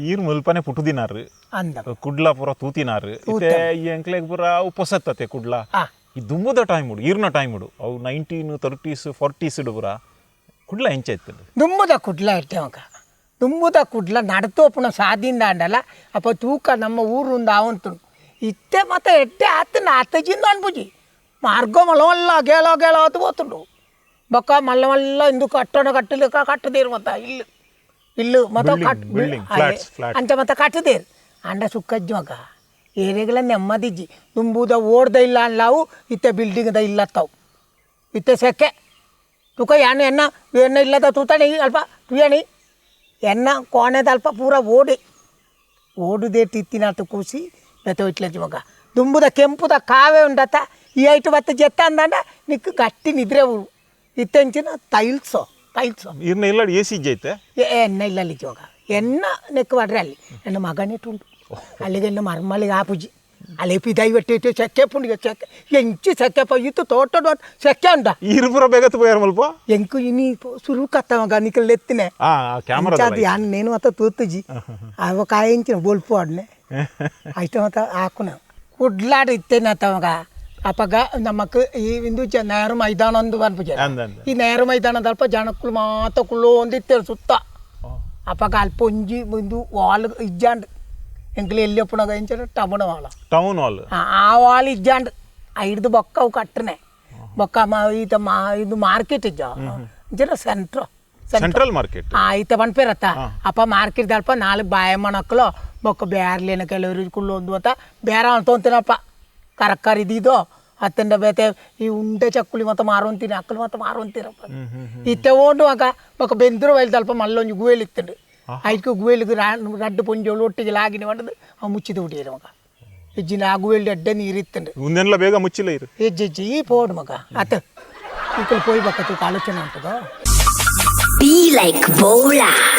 ಈರ್ ಮುಲ್ಪನೆ ಪುಟುದಿನಾರು ಕುಡ್ಲ ಪೂರ ತೂತಿನಾರು ಇತ್ತೆ ಈ ಎಂಕ್ಲೆಗ್ ಪೂರ ಅವು ಪೊಸತ್ತತೆ ಕುಡ್ಲ ಈ ದುಂಬುದ ಟೈಮ್ ಉಡು ಈರ್ನ ಟೈಮ್ ಉಡು ಅವು 1930s 40s ಪೂರ ಕುಡ್ಲ ಎಂಚಾಯ್ತದೆ ದುಂಬುದ ಕುಡ್ಲ ಇರ್ತೇವಕ ದುಂಬುದ ಕುಡ್ಲ ನಡ್ತೋಪುನ ಸಾದಿಂದ ಅಂಡಲ್ಲ ಅಪ್ಪ ತೂಕ ನಮ್ಮ ಊರಿಂದ ಅವಂತು ಇತ್ತೆ ಮತ್ತೆ ಎಟ್ಟೆ ಆತನ ಆತಜಿಂದ ಅನ್ಬುಜಿ ಮಾರ್ಗ ಮಲವಲ್ಲ ಗೇಳೋ ಗೇಳೋ ಅದು పోతుండు ಬೊಕ್ಕ ಮಲ್ಲ ಮಲ್ಲ ಇಂದು ಕಟ್ಟಡ ಕಟ್ಟದೇರು ಮತ್ತೆ ಇಲ್ಲು ಮತ್ತೆ ಅಂತ ಮತ್ತೆ ಕಟ್ಟದೇರು ಅಂಡ ಸುಕ್ಕಜ್ಜಿ ಮಗ ಏರಿಯಾಗಳ ನೆಮ್ಮದಿಜ್ಜಿ ದುಂಬುದ ಓಡ್ದ ಇಲ್ಲ ಅನ್ಲಾವು ಇತ್ತೆ ಬಿಲ್ಡಿಂಗ್ದ ಇಲ್ಲತ್ತಾವು ಇತ್ತೆ ಸೆಕೆ ತುಕ ಯಾನು ಎನ್ನ ಇಲ್ಲದ ತೂತಾಣಿ ಅಲ್ಪ ತುಯಣಿ ಎನ್ನ ಕೋಣೆದ ಅಲ್ಪ ಪೂರ ಓಡುದೇ ತಿತ್ತಿನಾತು ಕೂಸಿ ಬೆತ್ತ ಇಟ್ಲಜ್ಜಿ ಮಗ ದುಂಬುದ ಕೆಂಪುದ ಕಾವೇ ಉಂಡತ್ತ ಈ ಐಟು ಮತ್ತೆ ಜೆತ್ತ ಅಂದಂಡ ನಿಕ್ಕು ಗಟ್ಟಿ ನಿದ್ರೆ ಊರು ಇತ್ತೆಂಚಿನ ಟೈಲ್ಸೋ ಈರ್ನ ಇಲ್ಲ ಎಸಿ ಜೈತೆ ಎನ್ನ ಇಲ್ಲ ಅಲ್ಲಿ ಜೋಗ ಎನ್ನ ನೆಕ್ಕು ಮಾಡ್ರೆ ಅಲ್ಲಿ ನನ್ನ ಮಗನಿಟ್ಟುಂಟು ಅಲ್ಲಿಗೆ ಎನ್ನ ಮರ್ಮಲ್ಲಿಗೆ ಆಪುಜಿ ಅಲ್ಲಿ ದಯವಿಟ್ಟು ಸೆಕ್ಕೆ ಪುಂಡಿಗೆ ಸೆಕ್ಕೆ ಎಂಚು ಸೆಕ್ಕೆ ಇತ್ತು ತೋಟ ಸೆಕ್ಕೆ ಉಂಟ ಈರ್ಪುರ ಬೇಗತ್ತು ಪೋಯಾರ ಮಲ್ಪ ಎಂಕು ಇನಿ ಸುರು ಕತ್ತ ಮಗ ನಿಕ್ಕಲ್ ಎತ್ತಿನೆ ಅದು ಯಾನ್ ನೇನು ಅತ್ತ ತೂತುಜಿ ಅವ ಕಾಯಿಂಚಿನ ಬೋಲ್ಪು ಆಡ್ನೆ ಆಯ್ತು ಮತ್ತ ಹಾಕು ನಾವು ಕುಡ್ಲಾಡ ಇತ್ತೇನೆ ಅತ್ತ ಮಗ ಅಪ್ಪಗ ನಮ್ಮಕ್ ಈ ಇಂದು ನೇರು ಮೈದಾನ ಒಂದು ಅನ್ಪುಜ ಈ ನೇರು ಮೈದಾನದ ಅಲ್ಪ ಜನಕ್ಕಳು ಮಾತ ಕುಳ್ಳು ಒಂದಿತ್ತೇಳು ಸುತ್ತ ಅಪ್ಪಗ ಅಲ್ಪ ಒಂಜಿ ಒಂದು ವಾಲ್ ಇಜ್ಜಾಂಡ್ ಎಂಕ್ಲಿ ಎಲ್ಲಿ ಒಪ್ಪುನಾಗ ಎಂಚಾರ ಟೌನ್ ವಾಲ್ ಆ ವಾಲ್ ಇಜ್ಜಾಂಡ್ ಹಿಡ್ದು ಬೊಕ್ಕ ಅವು ಕಟ್ಟನೆ ಬೊಕ್ಕ ಇದು ಮಾರ್ಕೆಟ್ ಇಜ್ಜ ಇಂಚರ ಸೆಂಟ್ರಲ್ ಮಾರ್ಕೆಟ್ ಈತ ಬನ್ಪೇರತ್ತ ಅಪ್ಪ ಮಾರ್ಕೆಟ್ ಅಲ್ಪ ನಾಲ್ಕು ಬಾಯಮ್ಮನಕ್ಕಲು ಬೊಕ್ಕ ಬೇರ್ಲೇನ ಕೆಲವರು ಕುಳ್ಳು ಒಂದು ಅಂತ ಬೇರೆ ತೊಂತೀನಪ್ಪ ಕರಕರ್ ಇದ್ದಿದ್ದು ಹತ್ತಂಡ ಬೇತೆ ಈ ಉಂಡೆ ಚಕ್ಕುಲಿ ಮತ್ತೆ ಮಾರುವಂತೀನಿ ಅಕ್ಕಲು ಮತ್ತೆ ಮಾರುವಂತೀರಪ್ಪ ಇತ್ತೆ ಓಡು ಆಗ ಬೊಕ್ಕ ಬೆಂದರು ವೈಲ್ದಲ್ಪ ಮಲ್ಲೊಂಜು ಗುವೇಲಿ ಇತ್ತಂಡು ಐಕು ಗುವೇಲಿಗೆ ರಡ್ಡು ಪುಂಜೋಳು ಒಟ್ಟಿಗೆ ಲಾಗಿನಿ ಮಾಡಿದು ಅವು ಮುಚ್ಚಿದ ಹುಟ್ಟಿರ ಮಗ ಹೆಜ್ಜಿನ ಆ ಗುವೇಲಿ ಅಡ್ಡ ನೀರು ಇತ್ತಂಡು ಮುಂದೆಲ್ಲ ಬೇಗ ಮುಚ್ಚಿಲ್ಲ ಇರು ಹೆಜ್ಜೆಜ್ಜಿ ಈ ಪೋಡು ಮಗ ಆತ ಈ ಕಡೆ ಪೋಯ್ ಬಕ್ಕ ಆಲೋಚನೆ ಉಂಟದ Be like Bola.